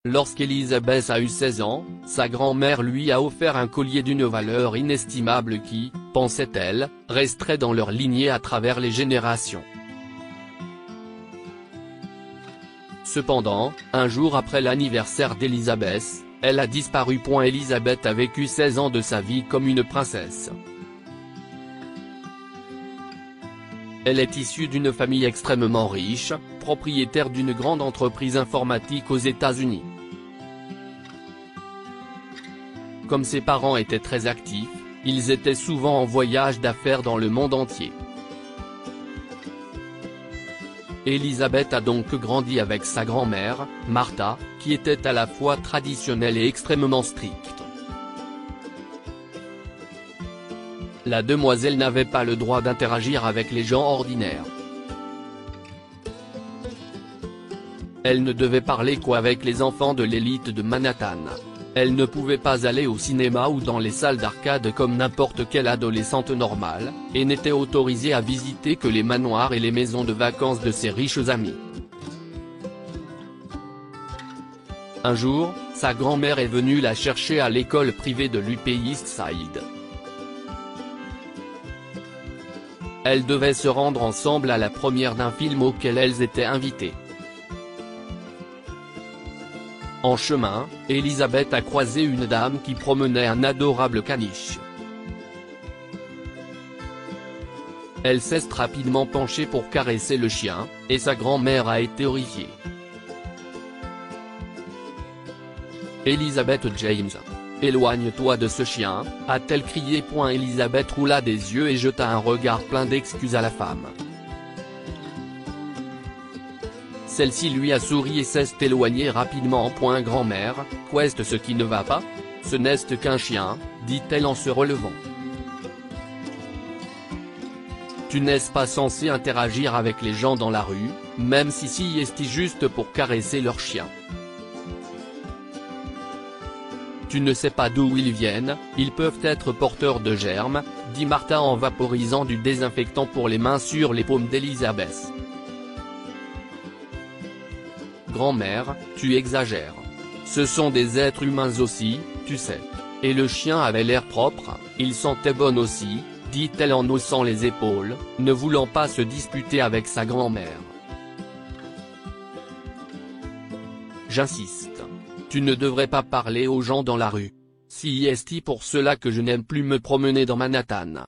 Lorsqu'Elisabeth a eu 16 ans, sa grand-mère lui a offert un collier d'une valeur inestimable qui, pensait-elle, resterait dans leur lignée à travers les générations. Cependant, un jour après l'anniversaire d'Elisabeth, elle a disparu. Elisabeth a vécu 16 ans de sa vie comme une princesse. Elle est issue d'une famille extrêmement riche, propriétaire d'une grande entreprise informatique aux États-Unis. Comme ses parents étaient très actifs, ils étaient souvent en voyage d'affaires dans le monde entier. Elisabeth a donc grandi avec sa grand-mère, Martha, qui était à la fois traditionnelle et extrêmement stricte. La demoiselle n'avait pas le droit d'interagir avec les gens ordinaires. Elle ne devait parler qu'avec les enfants de l'élite de Manhattan. Elle ne pouvait pas aller au cinéma ou dans les salles d'arcade comme n'importe quelle adolescente normale, et n'était autorisée à visiter que les manoirs et les maisons de vacances de ses riches amis. Un jour, sa grand-mère est venue la chercher à l'école privée de l'Upper East Side. Elles devaient se rendre ensemble à la première d'un film auquel elles étaient invitées. En chemin, Elisabeth a croisé une dame qui promenait un adorable caniche. Elle s'est rapidement penchée pour caresser le chien, et sa grand-mère a été horrifiée. Elizabeth James. Éloigne-toi de ce chien, a-t-elle crié. Elisabeth roula des yeux et jeta un regard plein d'excuses à la femme. Celle-ci lui a souri et s'est éloignée rapidement. Grand-mère, qu'est-ce ce qui ne va pas? Ce n'est qu'un chien, dit-elle en se relevant. Tu n'es pas censé interagir avec les gens dans la rue, même si est juste pour caresser leur chien. Tu ne sais pas d'où ils viennent, ils peuvent être porteurs de germes, dit Martha en vaporisant du désinfectant pour les mains sur les paumes d'Elisabeth. Grand-mère, tu exagères. Ce sont des êtres humains aussi, tu sais. Et le chien avait l'air propre, il sentait bon aussi, dit-elle en haussant les épaules, ne voulant pas se disputer avec sa grand-mère. J'insiste. Tu ne devrais pas parler aux gens dans la rue. Si est pour cela que je n'aime plus me promener dans Manhattan.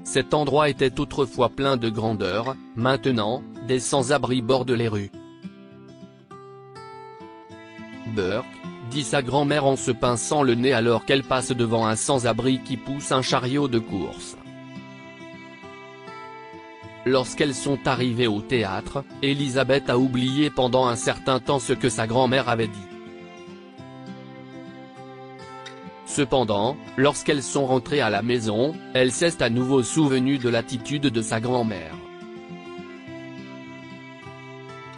Cet endroit était autrefois plein de grandeur, maintenant, des sans-abri bordent les rues. Burke, dit sa grand-mère en se pinçant le nez alors qu'elle passe devant un sans-abri qui pousse un chariot de course. Lorsqu'elles sont arrivées au théâtre, Elisabeth a oublié pendant un certain temps ce que sa grand-mère avait dit. Cependant, lorsqu'elles sont rentrées à la maison, elle s'est à nouveau souvenue de l'attitude de sa grand-mère.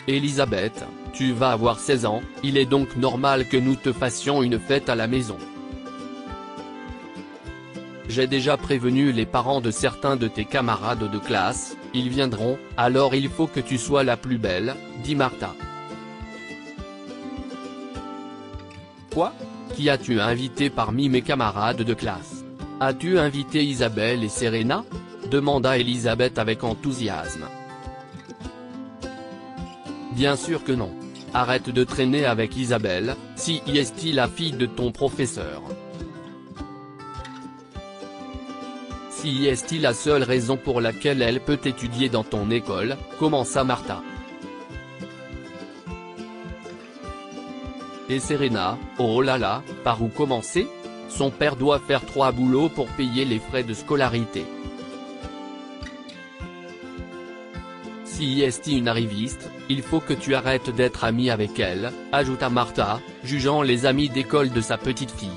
Elisabeth, tu vas avoir 16 ans, il est donc normal que nous te fassions une fête à la maison. J'ai déjà prévenu les parents de certains de tes camarades de classe, ils viendront, alors il faut que tu sois la plus belle, dit Martha. Quoi? Qui as-tu invité parmi mes camarades de classe? As-tu invité Isabelle et Serena? Demanda Elisabeth avec enthousiasme. Bien sûr que non. Arrête de traîner avec Isabelle, si est la fille de ton professeur. Si est la seule raison pour laquelle elle peut étudier dans ton école, commença Martha. Et Serena, oh là là, par où commencer? Son père doit faire 3 boulots pour payer les frais de scolarité. Si est une arriviste, il faut que tu arrêtes d'être ami avec elle, ajouta Martha, jugeant les amis d'école de sa petite fille.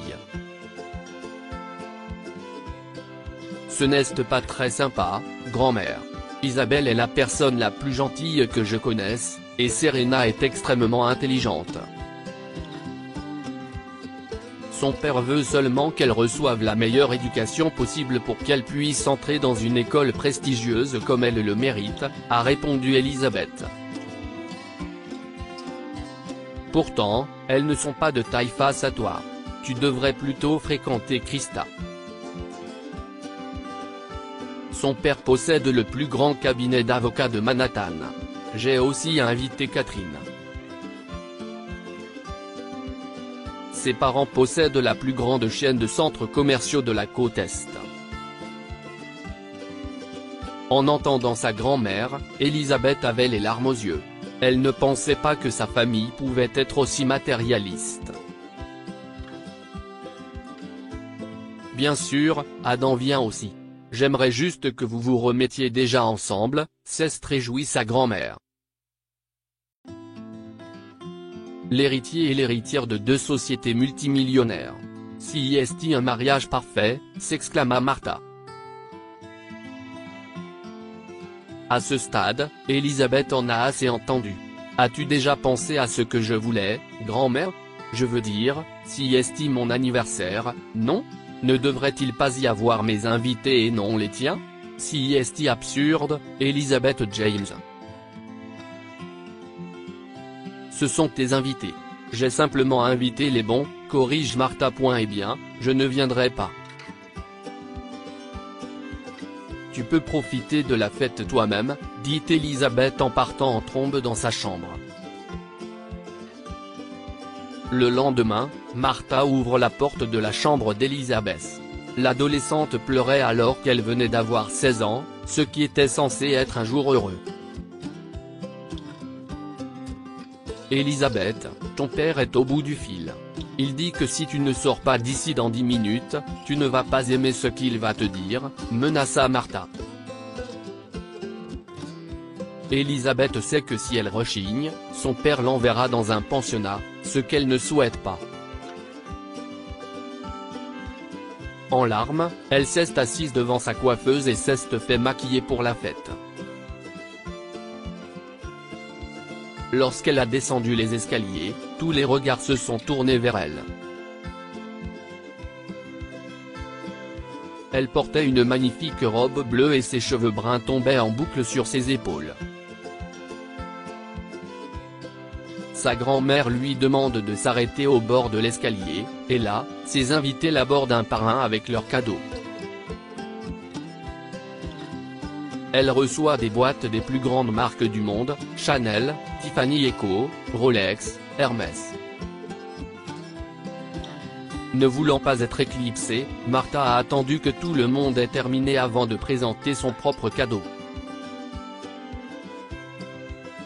Ce n'est pas très sympa, grand-mère. Isabelle est la personne la plus gentille que je connaisse, et Serena est extrêmement intelligente. Son père veut seulement qu'elle reçoive la meilleure éducation possible pour qu'elle puisse entrer dans une école prestigieuse comme elle le mérite, a répondu Elisabeth. Pourtant, elles ne sont pas de taille face à toi. Tu devrais plutôt fréquenter Krista. Son père possède le plus grand cabinet d'avocats de Manhattan. J'ai aussi invité Catherine. Ses parents possèdent la plus grande chaîne de centres commerciaux de la côte Est. En entendant sa grand-mère, Elisabeth avait les larmes aux yeux. Elle ne pensait pas que sa famille pouvait être aussi matérialiste. Bien sûr, Adam vient aussi. J'aimerais juste que vous vous remettiez déjà ensemble, s'est réjouit sa grand-mère. L'héritier et l'héritière de deux sociétés multimillionnaires. Si est-il un mariage parfait, s'exclama Martha. À ce stade, Elisabeth en a assez entendu. As-tu déjà pensé à ce que je voulais, grand-mère? Je veux dire, si est-il mon anniversaire, non? Ne devrait-il pas y avoir mes invités et non les tiens? Si est-il absurde, Elisabeth James. Ce sont tes invités. J'ai simplement invité les bons, corrige Martha. Eh bien, je ne viendrai pas. Tu peux profiter de la fête toi-même, dit Elisabeth en partant en trombe dans sa chambre. Le lendemain, Martha ouvre la porte de la chambre d'Elisabeth. L'adolescente pleurait alors qu'elle venait d'avoir 16 ans, ce qui était censé être un jour heureux. Elisabeth, ton père est au bout du fil. Il dit que si tu ne sors pas d'ici dans 10 minutes, tu ne vas pas aimer ce qu'il va te dire, menaça Martha. Elisabeth sait que si elle rechigne, son père l'enverra dans un pensionnat, ce qu'elle ne souhaite pas. En larmes, elle s'est assise devant sa coiffeuse et s'est fait maquiller pour la fête. Lorsqu'elle a descendu les escaliers, tous les regards se sont tournés vers elle. Elle portait une magnifique robe bleue et ses cheveux bruns tombaient en boucle sur ses épaules. Sa grand-mère lui demande de s'arrêter au bord de l'escalier, et là, ses invités l'abordent un par un avec leurs cadeaux. Elle reçoit des boîtes des plus grandes marques du monde, Chanel, Tiffany & Co, Rolex, Hermès. Ne voulant pas être éclipsée, Martha a attendu que tout le monde ait terminé avant de présenter son propre cadeau.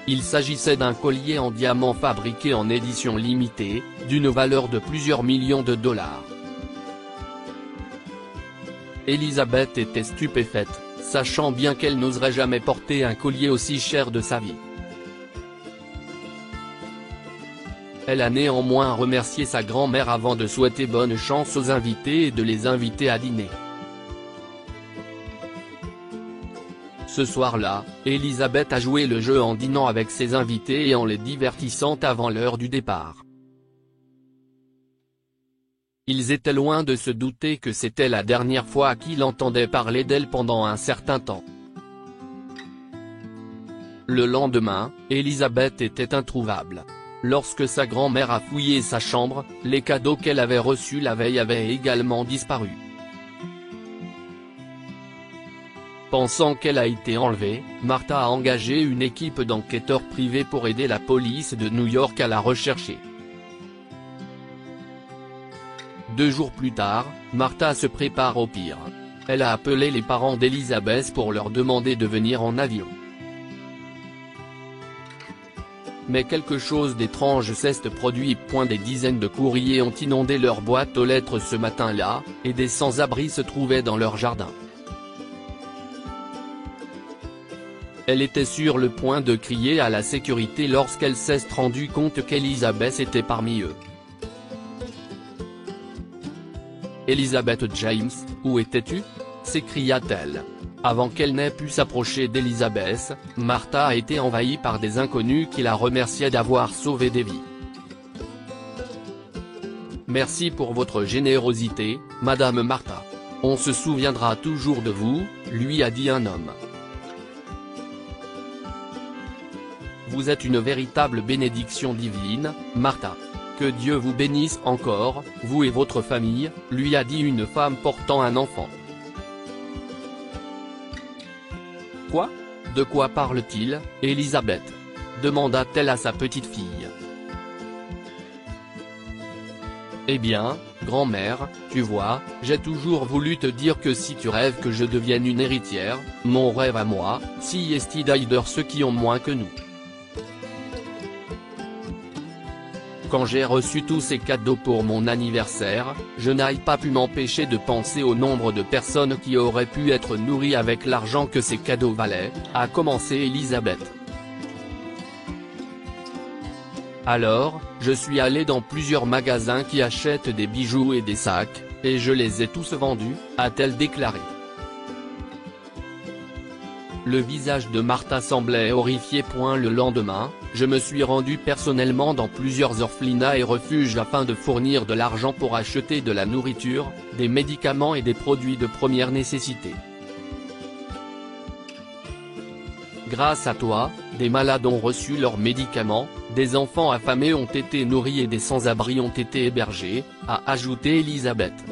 Il s'agissait d'un collier en diamant fabriqué en édition limitée, d'une valeur de plusieurs millions de dollars. Elisabeth était stupéfaite, sachant bien qu'elle n'oserait jamais porter un collier aussi cher de sa vie. Elle a néanmoins remercié sa grand-mère avant de souhaiter bonne chance aux invités et de les inviter à dîner. Ce soir-là, Elisabeth a joué le jeu en dînant avec ses invités et en les divertissant avant l'heure du départ. Ils étaient loin de se douter que c'était la dernière fois qu'il entendait parler d'elle pendant un certain temps. Le lendemain, Elisabeth était introuvable. Lorsque sa grand-mère a fouillé sa chambre, les cadeaux qu'elle avait reçus la veille avaient également disparu. Pensant qu'elle a été enlevée, Martha a engagé une équipe d'enquêteurs privés pour aider la police de New York à la rechercher. 2 jours plus tard, Martha se prépare au pire. Elle a appelé les parents d'Elisabeth pour leur demander de venir en avion. Mais quelque chose d'étrange s'est produit. Des dizaines de courriers ont inondé leur boîte aux lettres ce matin-là, et des sans-abri se trouvaient dans leur jardin. Elle était sur le point de crier à la sécurité lorsqu'elle s'est rendue compte qu'Elisabeth était parmi eux. Elisabeth James, où étais-tu? S'écria-t-elle. Avant qu'elle n'ait pu s'approcher d'Elisabeth, Martha a été envahie par des inconnus qui la remerciaient d'avoir sauvé des vies. Merci pour votre générosité, Madame Martha. On se souviendra toujours de vous, lui a dit un homme. Vous êtes une véritable bénédiction divine, Martha. Que Dieu vous bénisse encore, vous et votre famille, lui a dit une femme portant un enfant. Quoi? De quoi parle-t-il, Élisabeth? Demanda-t-elle à sa petite fille. Eh bien, grand-mère, tu vois, j'ai toujours voulu te dire que si tu rêves que je devienne une héritière, mon rêve à moi, si est d'aider ceux qui ont moins que nous. Quand j'ai reçu tous ces cadeaux pour mon anniversaire, je n'ai pas pu m'empêcher de penser au nombre de personnes qui auraient pu être nourries avec l'argent que ces cadeaux valaient, a commencé Élisabeth. Alors, je suis allé dans plusieurs magasins qui achètent des bijoux et des sacs, et je les ai tous vendus, a-t-elle déclaré. Le visage de Martha semblait horrifié. Le lendemain, je me suis rendu personnellement dans plusieurs orphelinats et refuges afin de fournir de l'argent pour acheter de la nourriture, des médicaments et des produits de première nécessité. Grâce à toi, des malades ont reçu leurs médicaments, des enfants affamés ont été nourris et des sans-abri ont été hébergés, a ajouté Élisabeth.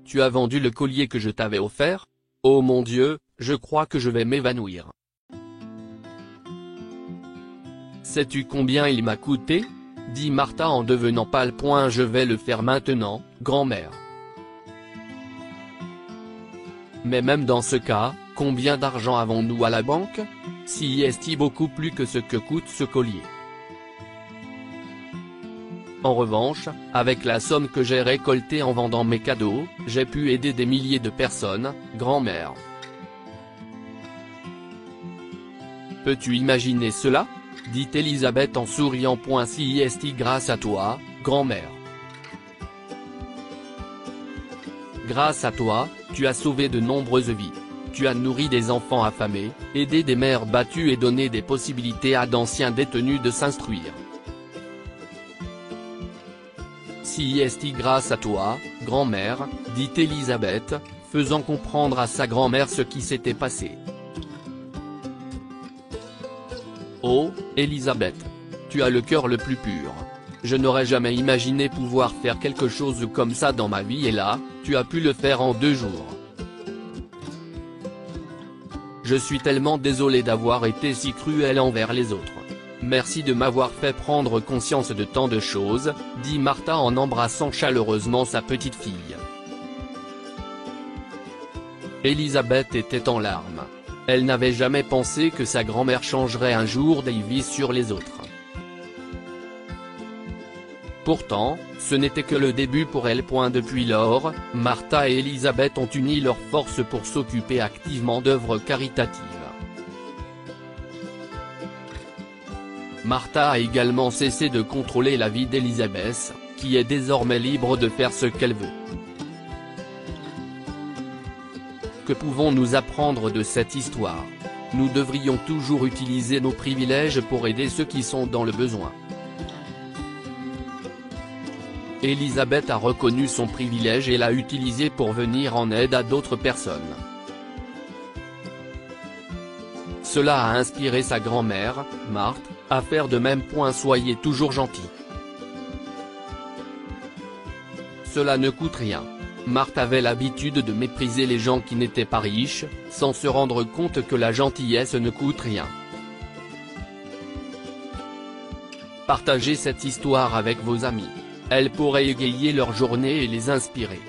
Tu as vendu le collier que je t'avais offert? Oh mon Dieu, je crois que je vais m'évanouir. Sais-tu combien il m'a coûté? Dit Martha en devenant pâle. Je vais le faire maintenant, grand-mère. Mais même dans ce cas, combien d'argent avons-nous à la banque? Si est beaucoup plus que ce que coûte ce collier. En revanche, avec la somme que j'ai récoltée en vendant mes cadeaux, j'ai pu aider des milliers de personnes, grand-mère. Peux-tu imaginer cela? Dit Élisabeth en souriant. Si est grâce à toi, grand-mère. Grâce à toi, tu as sauvé de nombreuses vies. Tu as nourri des enfants affamés, aidé des mères battues et donné des possibilités à d'anciens détenus de s'instruire. Si est grâce à toi, grand-mère, dit Élisabeth, faisant comprendre à sa grand-mère ce qui s'était passé. Oh, Élisabeth. Tu as le cœur le plus pur. Je n'aurais jamais imaginé pouvoir faire quelque chose comme ça dans ma vie et là, tu as pu le faire en 2 jours. Je suis tellement désolé d'avoir été si cruel envers les autres. Merci de m'avoir fait prendre conscience de tant de choses, dit Martha en embrassant chaleureusement sa petite fille. Élisabeth était en larmes. Elle n'avait jamais pensé que sa grand-mère changerait un jour d'avis sur les autres. Pourtant, ce n'était que le début pour elle. Depuis lors, Martha et Élisabeth ont uni leurs forces pour s'occuper activement d'œuvres caritatives. Martha a également cessé de contrôler la vie d'Élisabeth, qui est désormais libre de faire ce qu'elle veut. Que pouvons-nous apprendre de cette histoire? Nous devrions toujours utiliser nos privilèges pour aider ceux qui sont dans le besoin. Élisabeth a reconnu son privilège et l'a utilisé pour venir en aide à d'autres personnes. Cela a inspiré sa grand-mère, Marthe, à faire de même. Soyez toujours gentils. Cela ne coûte rien. Marthe avait l'habitude de mépriser les gens qui n'étaient pas riches, sans se rendre compte que la gentillesse ne coûte rien. Partagez cette histoire avec vos amis. Elle pourrait égayer leur journée et les inspirer.